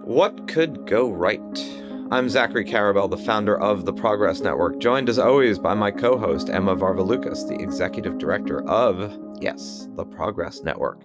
What could go right? I'm Zachary Carabell, the founder of the Progress Network, joined as always by my co-host, Emma Varvalukas, the executive director of, yes, the Progress Network.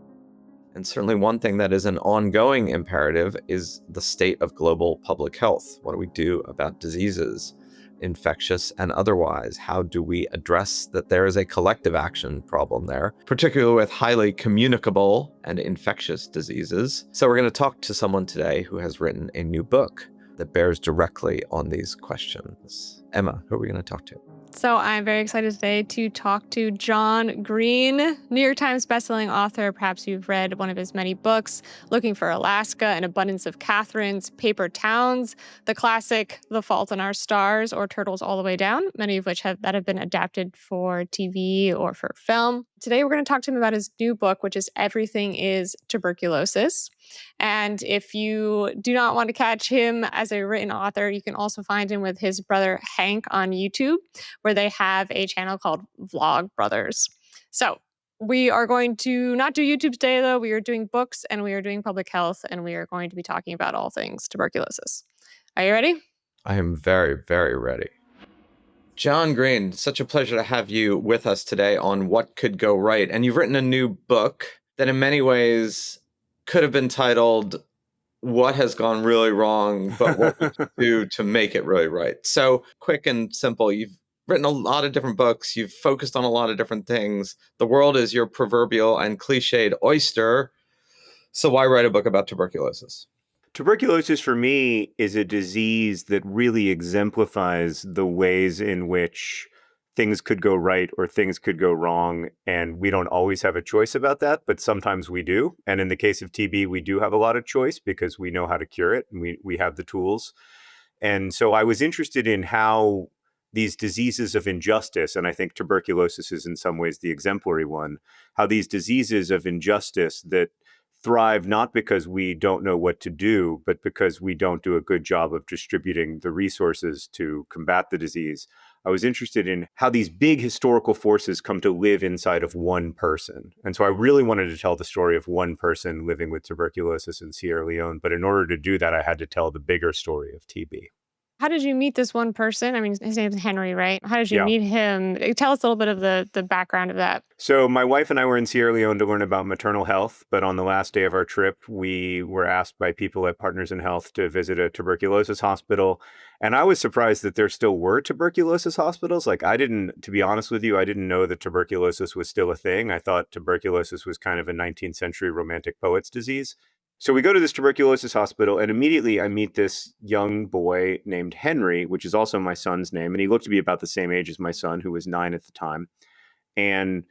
And certainly one thing that is an ongoing imperative is the state of global public health. What do we do about diseases, infectious and otherwise? How do we address that there is a collective action problem there, particularly with highly communicable and infectious diseases? So we're going to talk to someone today who has written a new book that bears directly on these questions. Emma, who are we going to talk to? So I'm very excited today to talk to John Green, New York Times bestselling author. Perhaps you've read one of his many books, Looking for Alaska, An Abundance of Catherines, Paper Towns, the classic The Fault in Our Stars, or Turtles All the Way Down, many of which have been adapted for TV or for film. Today we're going to talk to him about his new book, which is Everything is Tuberculosis. And if you do not want to catch him as a written author, you can also find him with his brother Hank on YouTube, where they have a channel called Vlog Brothers. So we are going to not do YouTube today, though. We are doing books and we are doing public health, and we are going to be talking about all things tuberculosis. Are you ready? I am very, very ready. John Green, such a pleasure to have you with us today on What Could Go Right. And you've written a new book that in many ways could have been titled What Has Gone Really Wrong, but What We Can Do to Make It Really Right. So quick and simple, you've written a lot of different books. You've focused on a lot of different things. The world is your proverbial and cliched oyster. So why write a book about tuberculosis? Tuberculosis for me is a disease that really exemplifies the ways in which things could go right or things could go wrong. And we don't always have a choice about that, but sometimes we do. And in the case of TB, we do have a lot of choice because we know how to cure it and we have the tools. And so I was interested in how these diseases of injustice, and I think tuberculosis is in some ways the exemplary one, how these diseases of injustice that thrive not because we don't know what to do, but because we don't do a good job of distributing the resources to combat the disease. I was interested in how these big historical forces come to live inside of one person. And so I really wanted to tell the story of one person living with tuberculosis in Sierra Leone. But in order to do that, I had to tell the bigger story of TB. How did you meet this one person? I mean, his name's Henry, right? How did you Yeah. meet him? Tell us a little bit of the background of that. So my wife and I were in Sierra Leone to learn about maternal health, but on the last day of our trip, we were asked by people at Partners in Health to visit a tuberculosis hospital. And I was surprised that there still were tuberculosis hospitals. Like to be honest with you, I didn't know that tuberculosis was still a thing. I thought tuberculosis was kind of a 19th century romantic poet's disease. So we go to this tuberculosis hospital, and immediately I meet this young boy named Henry, which is also my son's name. And he looked to be about the same age as my son, who was 9 at the time. And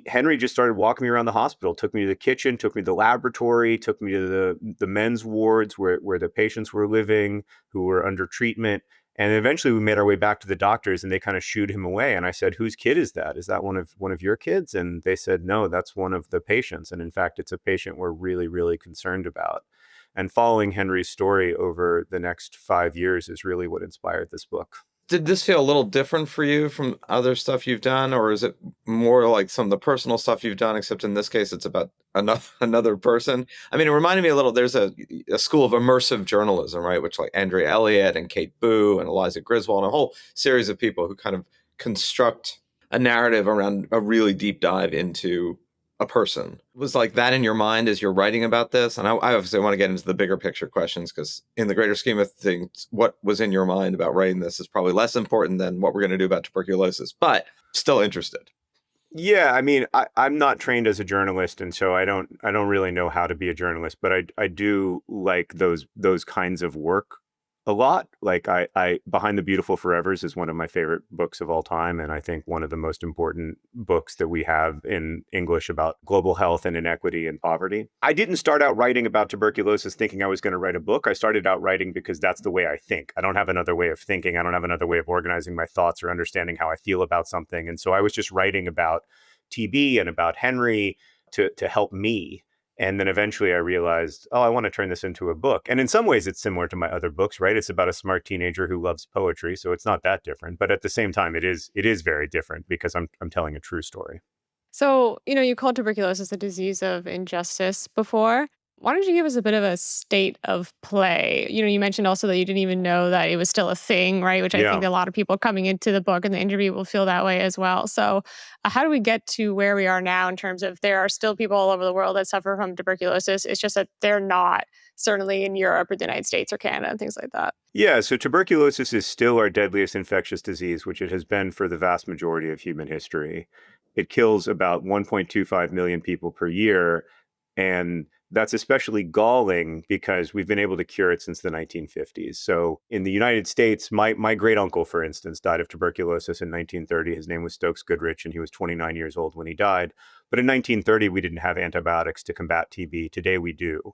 Henry just started walking me around the hospital, took me to the kitchen, took me to the laboratory, took me to the men's wards where the patients were living who were under treatment. And eventually we made our way back to the doctors and they kind of shooed him away. And I said, whose kid is that? Is that one of your kids? And they said, no, that's one of the patients. And in fact, it's a patient we're really, really concerned about. And following Henry's story over the next 5 years is really what inspired this book. Did this feel a little different for you from other stuff you've done, or is it more like some of the personal stuff you've done, except in this case, it's about another person? I mean, it reminded me a little, there's a school of immersive journalism, right? Which like Andrea Elliott and Kate Boo and Eliza Griswold and a whole series of people who kind of construct a narrative around a really deep dive into a person. Was like that in your mind as you're writing about this? And I obviously want to get into the bigger picture questions because in the greater scheme of things, what was in your mind about writing this is probably less important than what we're going to do about tuberculosis, but still interested. Yeah, I mean, I'm not trained as a journalist, and so I don't really know how to be a journalist, but I do like those kinds of work a lot. Like I Behind the Beautiful Forevers is one of my favorite books of all time, and I think one of the most important books that we have in English about global health and inequity and poverty. I didn't start out writing about tuberculosis thinking I was going to write a book. I started out writing because that's the way I think. I don't have another way of thinking. I don't have another way of organizing my thoughts or understanding how I feel about something. And so I was just writing about TB and about Henry to help me. And then eventually I realized, I want to turn this into a book. And in some ways it's similar to my other books, right? It's about a smart teenager who loves poetry. So it's not that different. But at the same time, it is very different because I'm telling a true story. So, you called tuberculosis a disease of injustice before. Why don't you give us a bit of a state of play? You mentioned also that you didn't even know that it was still a thing, right? Which I Yeah. think a lot of people coming into the book and the interview will feel that way as well. So, how do we get to where we are now in terms of there are still people all over the world that suffer from tuberculosis? It's just that they're not certainly in Europe or the United States or Canada and things like that. Yeah, so tuberculosis is still our deadliest infectious disease, which it has been for the vast majority of human history. It kills about 1.25 million people per year. And that's especially galling because we've been able to cure it since the 1950s. So in the United States, my great uncle, for instance, died of tuberculosis in 1930. His name was Stokes Goodrich, and he was 29 years old when he died. But in 1930, we didn't have antibiotics to combat TB. Today we do.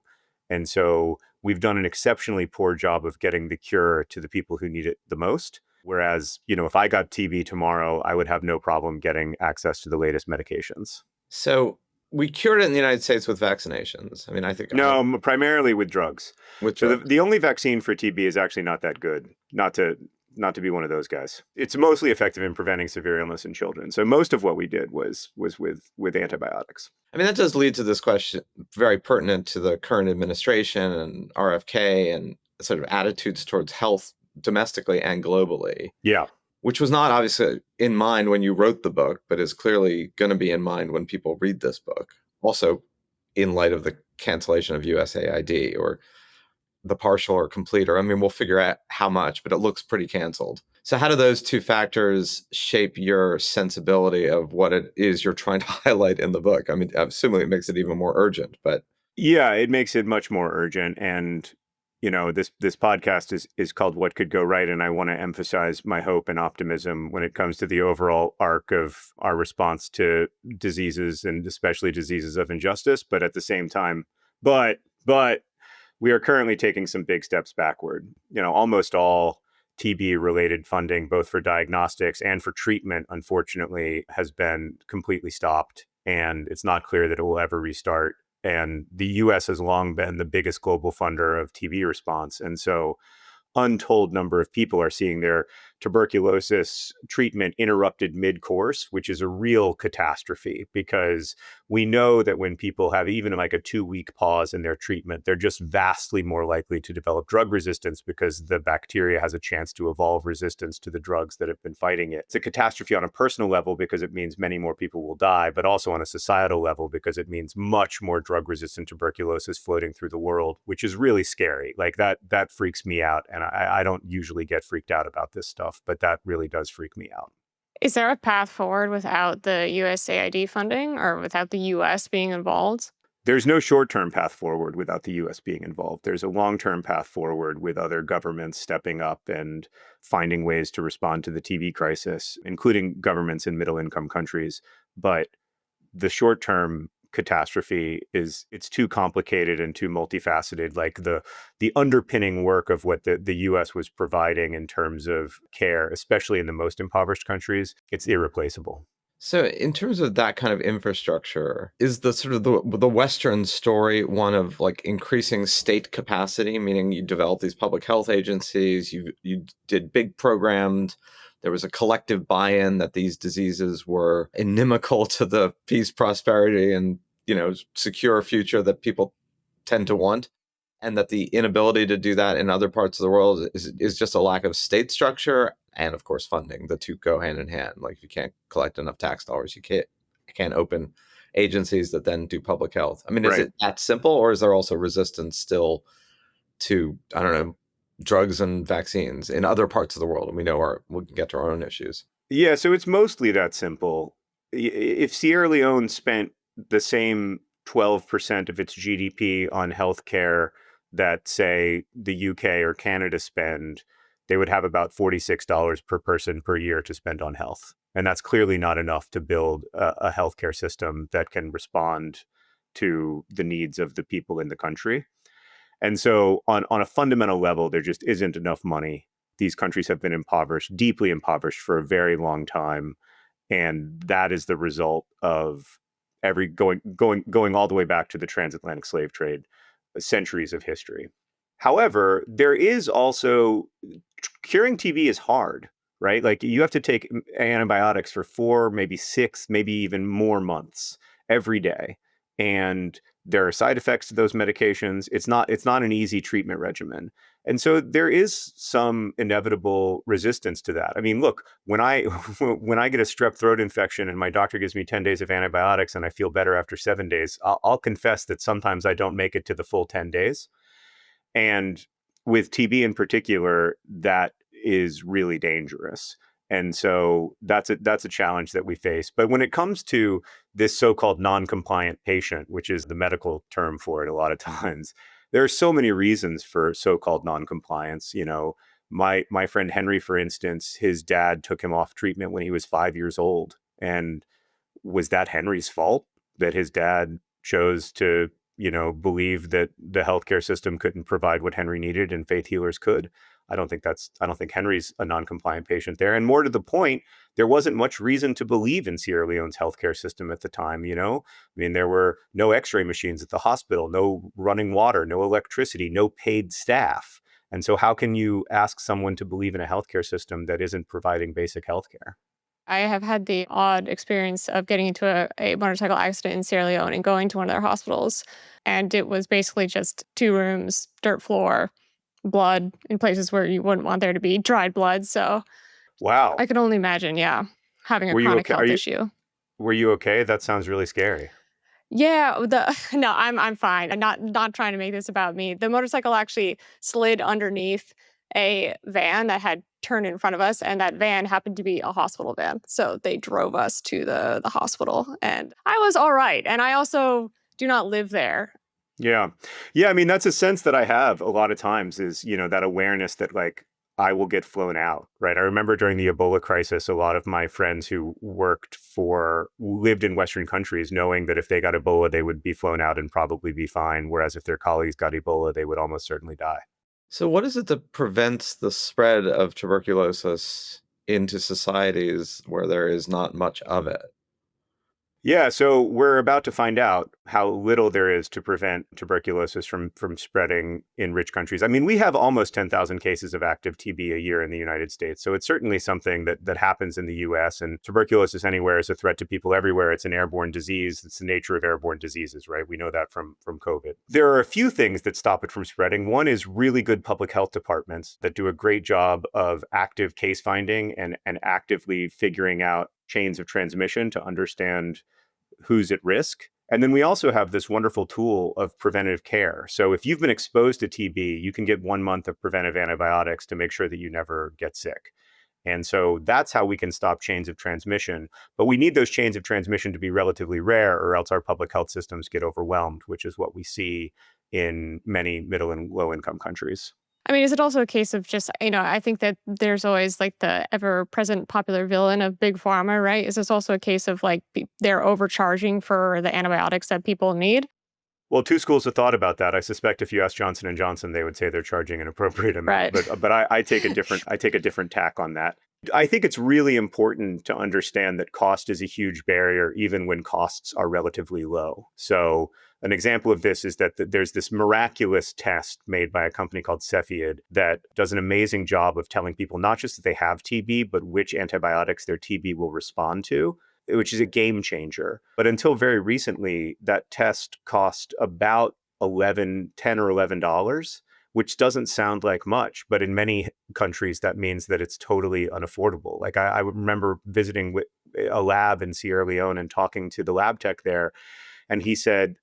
And so we've done an exceptionally poor job of getting the cure to the people who need it the most. Whereas, if I got TB tomorrow, I would have no problem getting access to the latest medications. So we cured it in the United States with vaccinations. I mean, I think No, primarily with drugs. with So drugs. the only vaccine for TB is actually not that good. Not to be one of those guys. It's mostly effective in preventing severe illness in children. So most of what we did was with antibiotics. I mean, that does lead to this question, very pertinent to the current administration and RFK and sort of attitudes towards health domestically and globally, Yeah. which was not obviously in mind when you wrote the book, but is clearly going to be in mind when people read this book. Also, in light of the cancellation of USAID or the partial or complete, or I mean, we'll figure out how much, but it looks pretty canceled. So, how do those two factors shape your sensibility of what it is you're trying to highlight in the book? I mean, assuming it makes it even more urgent, but Yeah, it makes it much more urgent. And this podcast is called What Could Go Right, and I want to emphasize my hope and optimism when it comes to the overall arc of our response to diseases, and especially diseases of injustice. But at the same time, but we are currently taking some big steps backward. Almost all TB related funding, both for diagnostics and for treatment, unfortunately, has been completely stopped. And it's not clear that it will ever restart. And the US has long been the biggest global funder of TB response. And so untold number of people are seeing their tuberculosis treatment interrupted mid-course, which is a real catastrophe, because we know that when people have even like a 2-week pause in their treatment, they're just vastly more likely to develop drug resistance because the bacteria has a chance to evolve resistance to the drugs that have been fighting it. It's a catastrophe on a personal level because it means many more people will die, but also on a societal level because it means much more drug-resistant tuberculosis floating through the world, which is really scary. Like that freaks me out. And I don't usually get freaked out about this stuff, but that really does freak me out. Is there a path forward without the USAID funding or without the US being involved? There's no short-term path forward without the US being involved. There's a long-term path forward with other governments stepping up and finding ways to respond to the TB crisis, including governments in middle-income countries. But the short-term catastrophe it's too complicated and too multifaceted. Like the underpinning work of what the US was providing in terms of care, especially in the most impoverished countries, it's irreplaceable. so in terms of that kind of infrastructure, is the sort of the Western story one of like increasing state capacity, meaning you develop these public health agencies, you did big programs, there was a collective buy-in that these diseases were inimical to the peace, prosperity, and secure future that people tend to want, and that the inability to do that in other parts of the world is just a lack of state structure and of course funding. The two go hand in hand. Like if you can't collect enough tax dollars, you can't open agencies that then do public health. I mean, is Right. it that simple, or is there also resistance still to, I don't know, drugs and vaccines in other parts of the world? And we can get to our own issues. Yeah, so it's mostly that simple. If Sierra Leone spent the same 12% of its GDP on healthcare that, say, the UK or Canada spend, they would have about $46 per person per year to spend on health. And that's clearly not enough to build a healthcare system that can respond to the needs of the people in the country. And so on a fundamental level, there just isn't enough money. These countries have been impoverished, deeply impoverished for a very long time. And that is the result of going all the way back to the transatlantic slave trade, centuries of history. However, there is also curing TB is hard, right? Like you have to take antibiotics for 4, maybe 6, maybe even more months every day. And There are side effects to those medications. It's not an easy treatment regimen. And so there is some inevitable resistance to that. I mean, look, when I when I get a strep throat infection and my doctor gives me 10 days of antibiotics and I feel better after 7 days, I'll confess that sometimes I don't make it to the full 10 days. And with TB in particular, that is really dangerous. And so that's a challenge that we face. But when it comes to this so-called non-compliant patient, which is the medical term for it a lot of times, there are so many reasons for so-called non-compliance. You know, my friend Henry, for instance, his dad took him off treatment when he was 5 years old. And was that Henry's fault that his dad chose to, believe that the healthcare system couldn't provide what Henry needed and faith healers could? I don't think Henry's a non-compliant patient there. And more to the point, there wasn't much reason to believe in Sierra Leone's healthcare system at the time, I mean, there were no x-ray machines at the hospital, no running water, no electricity, no paid staff. And so how can you ask someone to believe in a healthcare system that isn't providing basic healthcare? I have had the odd experience of getting into a motorcycle accident in Sierra Leone and going to one of their hospitals. And it was basically just 2 rooms, dirt floor, blood in places where you wouldn't want there to be, dried blood. So Wow. I can only imagine, yeah, having a Were you chronic okay? health issue. Were you okay? That sounds really scary. Yeah, no, I'm fine. I'm not trying to make this about me. The motorcycle actually slid underneath a van that had turned in front of us, and that van happened to be a hospital van. So they drove us to the hospital, and I was all right. And I also do not live there. Yeah. Yeah. I mean, that's a sense that I have a lot of times is, that awareness that like I will get flown out, right? I remember during the Ebola crisis, a lot of my friends who lived in Western countries, knowing that if they got Ebola, they would be flown out and probably be fine. Whereas if their colleagues got Ebola, they would almost certainly die. So, what is it that prevents the spread of tuberculosis into societies where there is not much of it? Yeah, so we're about to find out how little there is to prevent tuberculosis from spreading in rich countries. I mean, we have almost 10,000 cases of active TB a year in the United States. So it's certainly something that happens in the US, and tuberculosis anywhere is a threat to people everywhere. It's an airborne disease. It's the nature of airborne diseases, right? We know that from COVID. There are a few things that stop it from spreading. One is really good public health departments that do a great job of active case finding and actively figuring out chains of transmission to understand who's at risk. And then we also have this wonderful tool of preventative care. So if you've been exposed to TB, you can get 1 month of preventive antibiotics to make sure that you never get sick. And so that's how we can stop chains of transmission. But we need those chains of transmission to be relatively rare, or else our public health systems get overwhelmed, which is what we see in many middle and low income countries. I mean, is it also a case of just, I think that there's always like the ever present popular villain of Big Pharma, right? Is this also a case of like they're overcharging for the antibiotics that people need? Well, two schools of thought about that. I suspect if you ask Johnson and Johnson, they would say they're charging an appropriate amount. Right. But I take a different tack on that. I think it's really important to understand that cost is a huge barrier, even when costs are relatively low. So an example of this is that there's this miraculous test made by a company called Cepheid that does an amazing job of telling people not just that they have TB, but which antibiotics their TB will respond to, which is a game changer. But until very recently, that test cost about $10 or $11, which doesn't sound like much, but in many countries, that means that it's totally unaffordable. Like I remember visiting with a lab in Sierra Leone and talking to the lab tech there, and he said,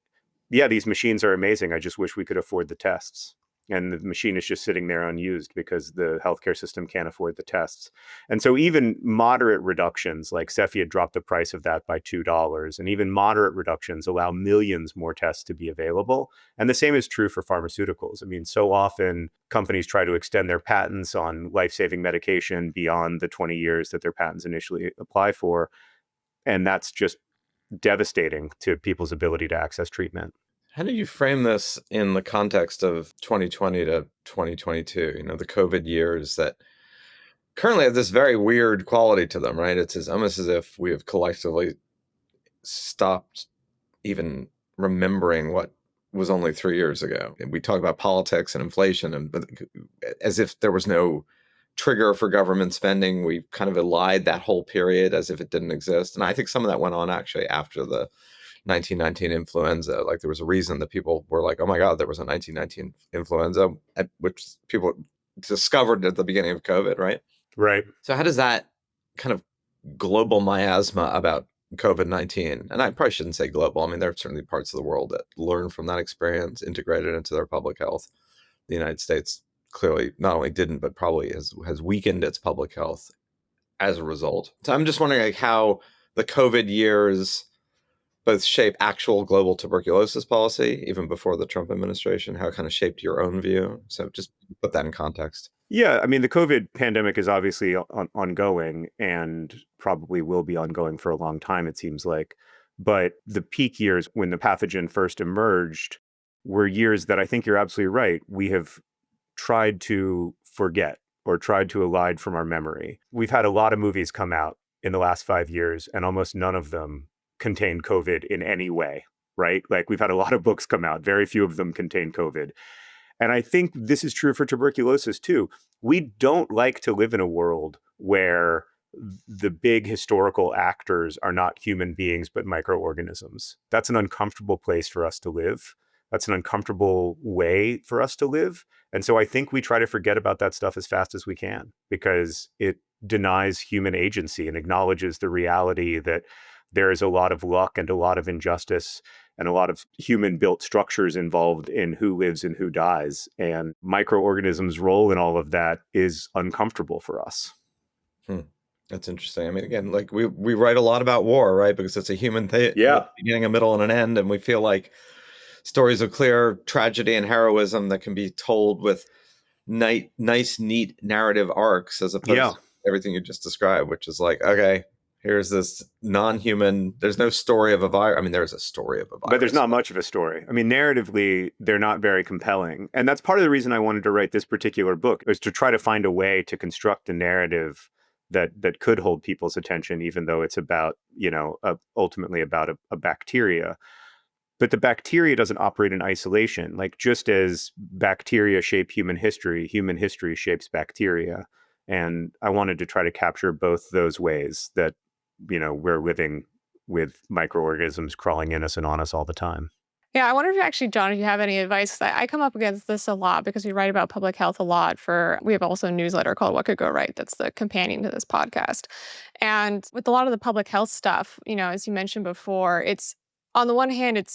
yeah, these machines are amazing. I just wish we could afford the tests. And the machine is just sitting there unused because the healthcare system can't afford the tests. And so even moderate reductions, like Cepheid dropped the price of that by $2, and even moderate reductions allow millions more tests to be available. And the same is true for pharmaceuticals. I mean, so often companies try to extend their patents on life-saving medication beyond the 20 years that their patents initially apply for. And that's just devastating to people's ability to access treatment. How do you frame this in the context of 2020 to 2022, the COVID years that currently have this very weird quality to them, right? It's almost as if we have collectively stopped even remembering what was only 3 years ago. And we talk about politics and inflation, and as if there was no trigger for government spending. We kind of elide that whole period as if it didn't exist. And I think some of that went on actually after the 1919 influenza. Like there was a reason that people were like, oh my God, there was a 1919 influenza, which people discovered at the beginning of COVID, right? Right. So how does that kind of global miasma about COVID-19, and I probably shouldn't say global, I mean, there are certainly parts of the world that learn from that experience, integrated into their public health. The United States clearly not only didn't, but probably has weakened its public health as a result. So I'm just wondering like how the COVID years both shape actual global tuberculosis policy, even before the Trump administration, how it kind of shaped your own view. So just put that in context. Yeah, I mean, the COVID pandemic is obviously ongoing and probably will be ongoing for a long time, it seems like. But the peak years when the pathogen first emerged were years that I think you're absolutely right. We have tried to forget or tried to elide from our memory. We've had a lot of movies come out in the last 5 years, and almost none of them contain COVID in any way, right? Like we've had a lot of books come out. Very few of them contain COVID. And I think this is true for tuberculosis too. We don't like to live in a world where the big historical actors are not human beings, but microorganisms. That's an uncomfortable place for us to live. That's an uncomfortable way for us to live. And so I think we try to forget about that stuff as fast as we can because it denies human agency and acknowledges the reality that there is a lot of luck and a lot of injustice and a lot of human-built structures involved in who lives and who dies. And microorganisms' role in all of that is uncomfortable for us. That's interesting. I mean, again, like we write a lot about war, right? Because it's a human thing, Yeah. beginning, a middle, and an end. And we feel like stories of clear tragedy and heroism that can be told with nice, neat narrative arcs as opposed to everything you just described, which is like, okay, here's this non-human, there's no story of a virus. I mean, there's a story of a virus. But there's not much of a story. I mean, narratively, they're not very compelling. And that's part of the reason I wanted to write this particular book, was to try to find a way to construct a narrative that could hold people's attention, even though it's about, ultimately about a bacteria. But the bacteria doesn't operate in isolation. Like just as bacteria shape human history shapes bacteria. And I wanted to try to capture both those ways that, we're living with microorganisms crawling in us and on us all the time. Yeah, I wonder if actually, John, if you have any advice. 'Cause I come up against this a lot because we write about public health a lot we have also a newsletter called What Could Go Right. That's the companion to this podcast. And with a lot of the public health stuff, as you mentioned before, it's on the one hand,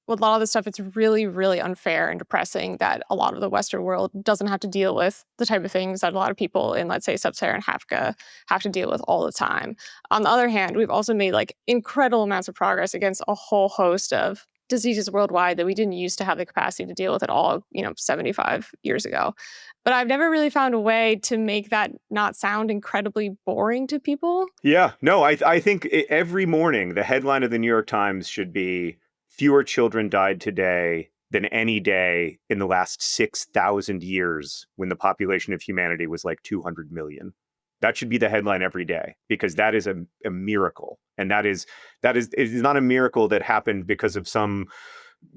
with a lot of the stuff, it's really, really unfair and depressing that a lot of the Western world doesn't have to deal with the type of things that a lot of people in, let's say, sub-Saharan Africa have to deal with all the time. On the other hand, we've also made like incredible amounts of progress against a whole host of diseases worldwide that we didn't used to have the capacity to deal with at all, 75 years ago. But I've never really found a way to make that not sound incredibly boring to people. Yeah, no, I think every morning the headline of the New York Times should be fewer children died today than any day in the last 6,000 years when the population of humanity was like 200 million. That should be the headline every day because that is a miracle. And it is not a miracle that happened because of some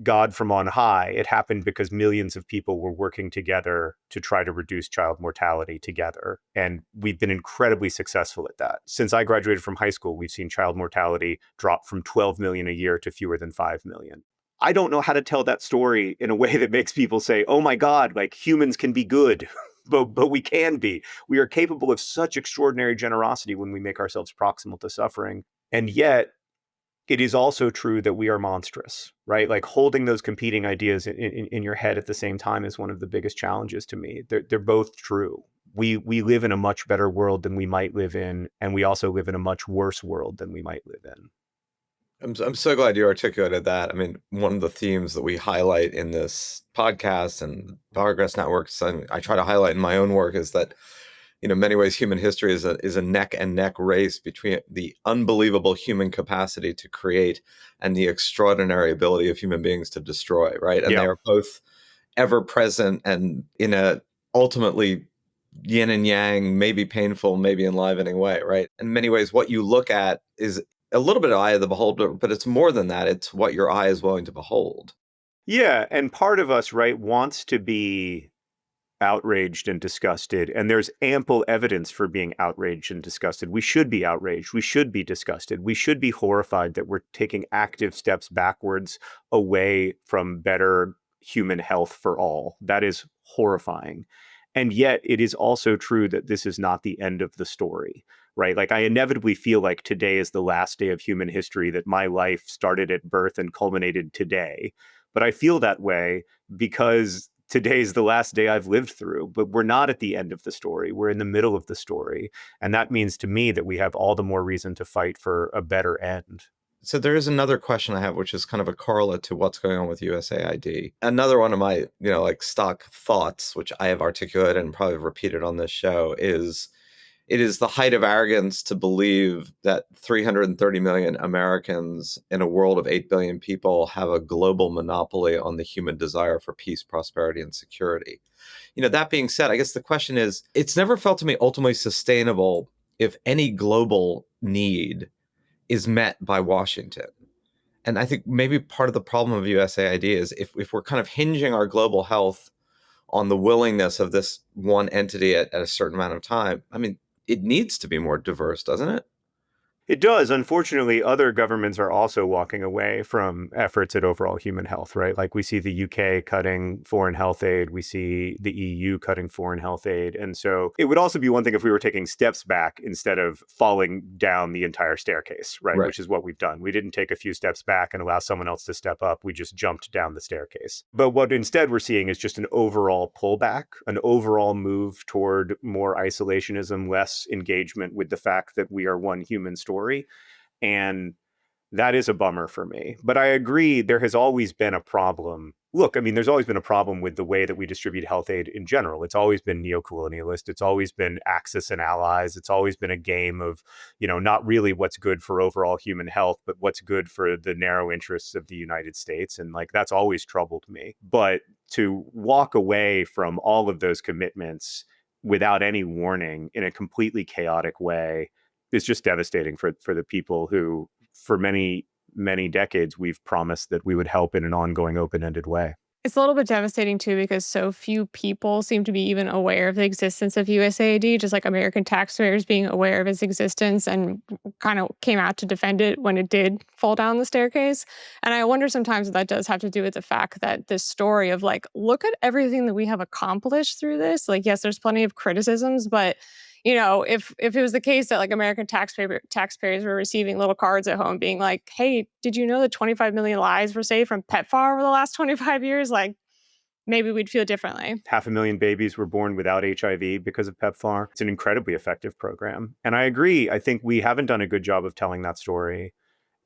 God from on high. It happened because millions of people were working together to try to reduce child mortality together. And we've been incredibly successful at that. Since I graduated from high school, we've seen child mortality drop from 12 million a year to fewer than 5 million. I don't know how to tell that story in a way that makes people say, oh my God, like humans can be good. But we can be. We are capable of such extraordinary generosity when we make ourselves proximal to suffering. And yet, it is also true that we are monstrous, right? Like holding those competing ideas in your head at the same time is one of the biggest challenges to me. They're both true. We live in a much better world than we might live in, and we also live in a much worse world than we might live in. I'm so glad you articulated that. I mean, one of the themes that we highlight in this podcast and Progress Networks, and I try to highlight in my own work, is that in many ways, human history is a neck and neck race between the unbelievable human capacity to create and the extraordinary ability of human beings to destroy, right? And they are both ever present and in a ultimately yin and yang, maybe painful, maybe enlivening way, right? In many ways, what you look at is a little bit of eye of the beholder, but it's more than that. It's what your eye is willing to behold. Yeah. And part of us, right, wants to be outraged and disgusted, and there's ample evidence for being outraged and disgusted. We should be outraged. We should be disgusted. We should be horrified that we're taking active steps backwards away from better human health for all. That is horrifying. And yet, it is also true that this is not the end of the story, right? Like, I inevitably feel like today is the last day of human history, that my life started at birth and culminated today. But I feel that way because today is the last day I've lived through. But we're not at the end of the story. We're in the middle of the story. And that means to me that we have all the more reason to fight for a better end. So there is another question I have, which is kind of a correlate to what's going on with USAID. Another one of my, like stock thoughts, which I have articulated and probably repeated on this show, is it is the height of arrogance to believe that 330 million Americans in a world of 8 billion people have a global monopoly on the human desire for peace, prosperity, and security. That being said, I guess the question is, it's never felt to me ultimately sustainable if any global need is met by Washington. And I think maybe part of the problem of USAID is if we're kind of hinging our global health on the willingness of this one entity at a certain amount of time, I mean, it needs to be more diverse, doesn't it? It does. Unfortunately, other governments are also walking away from efforts at overall human health, right? Like we see the UK cutting foreign health aid. We see the EU cutting foreign health aid. And so it would also be one thing if we were taking steps back instead of falling down the entire staircase, right? Which is what we've done. We didn't take a few steps back and allow someone else to step up. We just jumped down the staircase. But what instead we're seeing is just an overall pullback, an overall move toward more isolationism, less engagement with the fact that we are one human story. And that is a bummer for me. But I agree, there has always been a problem. Look, I mean, there's always been a problem with the way that we distribute health aid in general. It's always been neocolonialist. It's always been Axis and allies. It's always been a game of, not really what's good for overall human health, but what's good for the narrow interests of the United States. And that's always troubled me. But to walk away from all of those commitments without any warning in a completely chaotic way is just devastating for the people who, for many, many decades, we've promised that we would help in an ongoing, open-ended way. It's a little bit devastating too because so few people seem to be even aware of the existence of USAID, just like American taxpayers being aware of its existence and kind of came out to defend it when it did fall down the staircase. And I wonder sometimes if that does have to do with the fact that this story of look at everything that we have accomplished through this. Yes, there's plenty of criticisms, but if it was the case that American taxpayers were receiving little cards at home being like, "Hey, did you know that 25 million lives were saved from PEPFAR over the last 25 years?" Maybe we'd feel differently. 500,000 babies were born without HIV because of PEPFAR. It's an incredibly effective program. And I agree. I think we haven't done a good job of telling that story.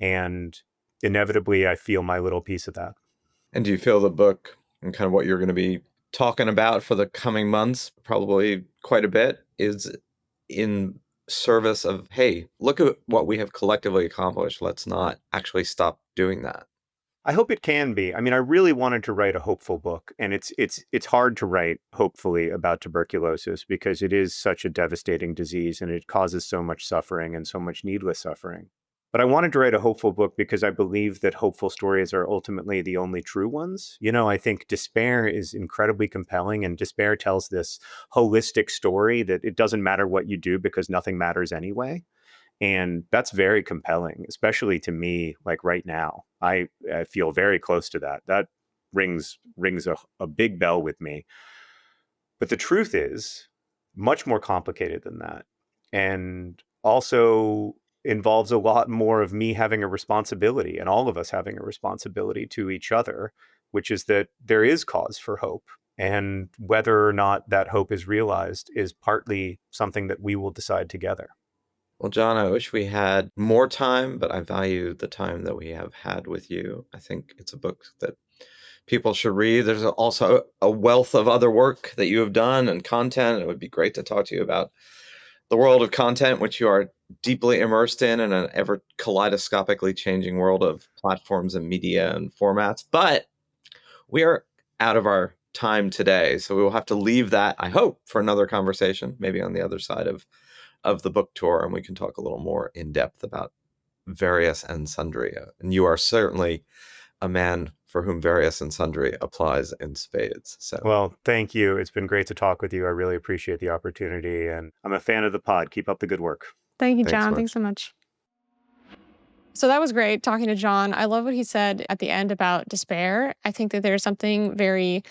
And inevitably, I feel my little piece of that. And do you feel the book and kind of what you're going to be talking about for the coming months, probably quite a bit, is in service of, hey, look at what we have collectively accomplished. Let's not actually stop doing that. I hope it can be. I mean, I really wanted to write a hopeful book, and it's hard to write hopefully about tuberculosis because it is such a devastating disease and it causes so much suffering and so much needless suffering. But I wanted to write a hopeful book because I believe that hopeful stories are ultimately the only true ones. I think despair is incredibly compelling, and despair tells this holistic story that it doesn't matter what you do because nothing matters anyway. And that's very compelling, especially to me, right now. I feel very close to that. That rings a big bell with me. But the truth is much more complicated than that. And also involves a lot more of me having a responsibility and all of us having a responsibility to each other, which is that there is cause for hope. And whether or not that hope is realized is partly something that we will decide together. Well, John, I wish we had more time, but I value the time that we have had with you. I think it's a book that people should read. There's also a wealth of other work that you have done and content. It would be great to talk to you about the world of content, which you are deeply immersed in an ever kaleidoscopically changing world of platforms and media and formats. But we are out of our time today. So we will have to leave that, I hope, for another conversation, maybe on the other side of the book tour, and we can talk a little more in depth about various and sundry. And you are certainly a man for whom various and sundry applies in spades. So, Well, thank you. It's been great to talk with you. I really appreciate the opportunity, and I'm a fan of the pod. Keep up the good work. Thank you, thanks John. much. Thanks so much. So that was great talking to John. I love what he said at the end about despair. I think that there's something very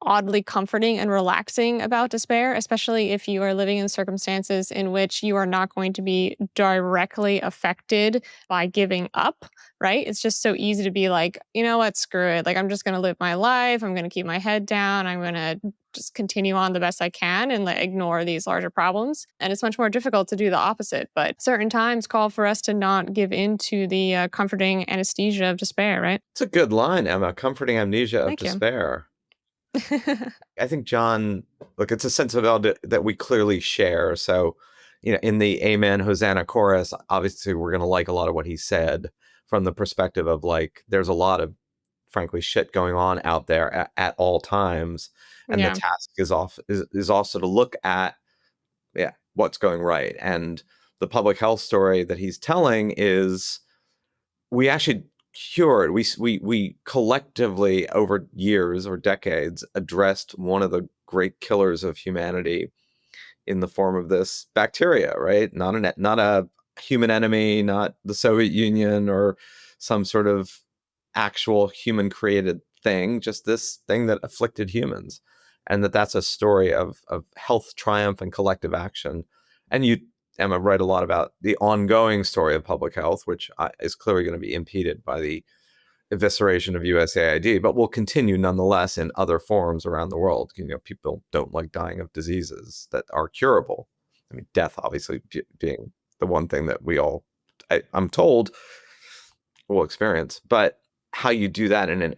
oddly comforting and relaxing about despair, especially if you are living in circumstances in which you are not going to be directly affected by giving up, right? It's just so easy to be like, you know what, screw it. Like, I'm just going to live my life. I'm going to keep my head down. I'm going to just continue on the best I can and like, ignore these larger problems. And it's much more difficult to do the opposite. But certain times call for us to not give in to the comforting anesthesia of despair, right? It's a good line, Emma. Comforting amnesia of Thank you. despair. I think John, look, it's a sensibility that we clearly share. So, in the Amen Hosanna chorus, obviously we're going to like a lot of what he said from the perspective of like, there's a lot of, frankly, shit going on out there at all times. And the Yeah. task is also to look at, what's going right. And the public health story that he's telling is we actually cured. We collectively over years or decades addressed one of the great killers of humanity in the form of this bacteria, right? Not a human enemy, not the Soviet Union or some sort of actual human created thing, just this thing that afflicted humans. And that's a story of health triumph and collective action. And you, Emma, write a lot about the ongoing story of public health, which is clearly going to be impeded by the evisceration of USAID, but will continue nonetheless in other forms around the world. People don't like dying of diseases that are curable. I mean, death obviously being the one thing that we all, I'm told, will experience. But how you do that in an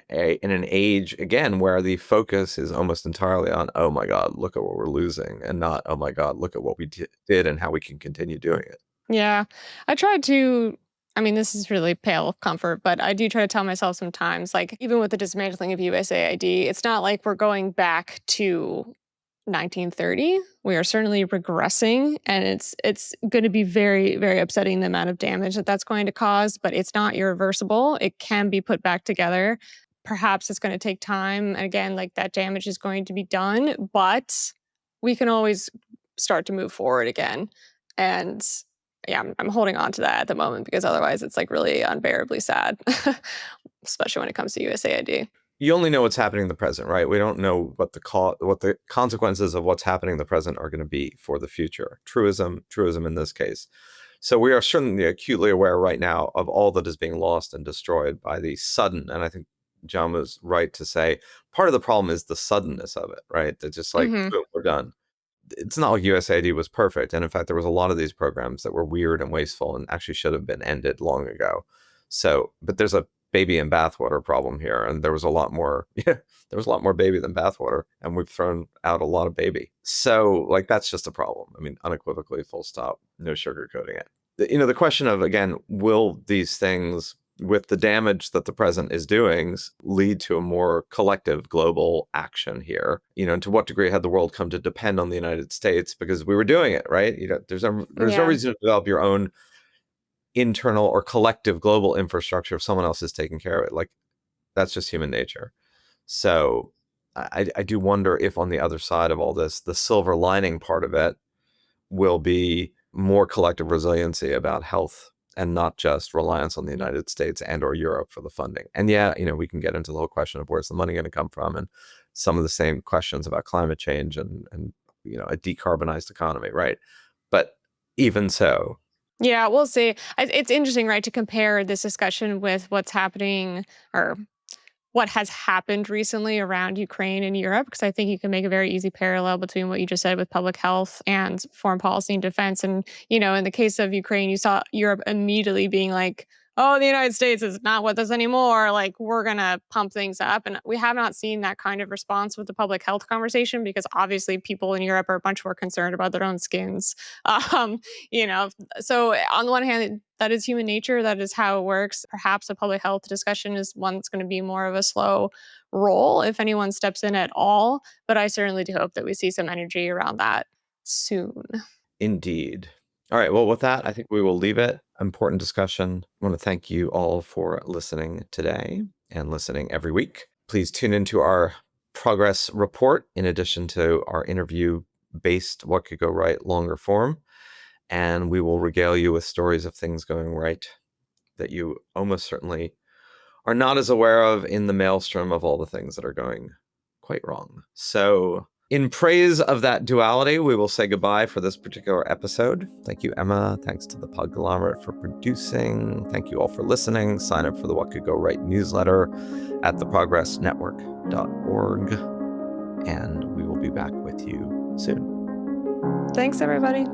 age again where the focus is almost entirely on, oh my God, look at what we're losing, and not, oh my God, look at what we did and how we can continue doing it. Yeah. I try to, I mean, this is really pale comfort, but I do try to tell myself sometimes, like, even with the dismantling of USAID, it's not like we're going back to 1930. We are certainly regressing, and it's going to be very, very upsetting the amount of damage that that's going to cause, but it's not irreversible. It can be put back together. Perhaps it's going to take time. And again, like that damage is going to be done, but we can always start to move forward again. And yeah, I'm holding on to that at the moment because otherwise it's like really unbearably sad, especially when it comes to USAID. You only know what's happening in the present, right? We don't know what the consequences of what's happening in the present are going to be for the future. Truism in this case. So we are certainly acutely aware right now of all that is being lost and destroyed by the sudden, and I think John was right to say part of the problem is the suddenness of it, right? That just like, Hmm. boom, we're done. It's not like USAID was perfect. And in fact, there was a lot of these programs that were weird and wasteful and actually should have been ended long ago. So, but there's a baby and bathwater problem here. And there was a lot more, there was a lot more baby than bathwater. And we've thrown out a lot of baby. So like, that's just a problem. I mean, unequivocally, full stop, no sugarcoating it. The question of, again, will these things with the damage that the present is doing lead to a more collective global action here, and to what degree had the world come to depend on the United States because we were doing it, right? There's no Yeah. reason to develop your own internal or collective global infrastructure if someone else is taking care of it. Like, that's just human nature. So I do wonder if on the other side of all this, the silver lining part of it will be more collective resiliency about health and not just reliance on the United States and or Europe for the funding. And yeah, we can get into the whole question of where's the money going to come from and some of the same questions about climate change and a decarbonized economy, right? But even so, Yeah, we'll see. It's interesting, right, to compare this discussion with what's happening or what has happened recently around Ukraine and Europe, because I think you can make a very easy parallel between what you just said with public health and foreign policy and defense. And, in the case of Ukraine, you saw Europe immediately being like, oh, the United States is not with us anymore. Like, we're going to pump things up. And we have not seen that kind of response with the public health conversation because obviously people in Europe are much more concerned about their own skins. Um, you know, so on the one hand, that is human nature. That is how it works. Perhaps a public health discussion is one that's going to be more of a slow roll if anyone steps in at all. But I certainly do hope that we see some energy around that soon. indeed. All right. Well, with that, I think we will leave it. Important discussion. I want to thank you all for listening today. and listening every week. Please tune into our progress report in addition to our interview-based What Could Go Right longer form. And we will regale you with stories of things going right that you almost certainly are not as aware of in the maelstrom of all the things that are going quite wrong. So in praise of that duality, we will say goodbye for this particular episode. Thank you, Emma. Thanks to the Podglomerate for producing. Thank you all for listening. Sign up for the What Could Go Right newsletter at theprogressnetwork.org. And we will be back with you soon. Thanks, everybody.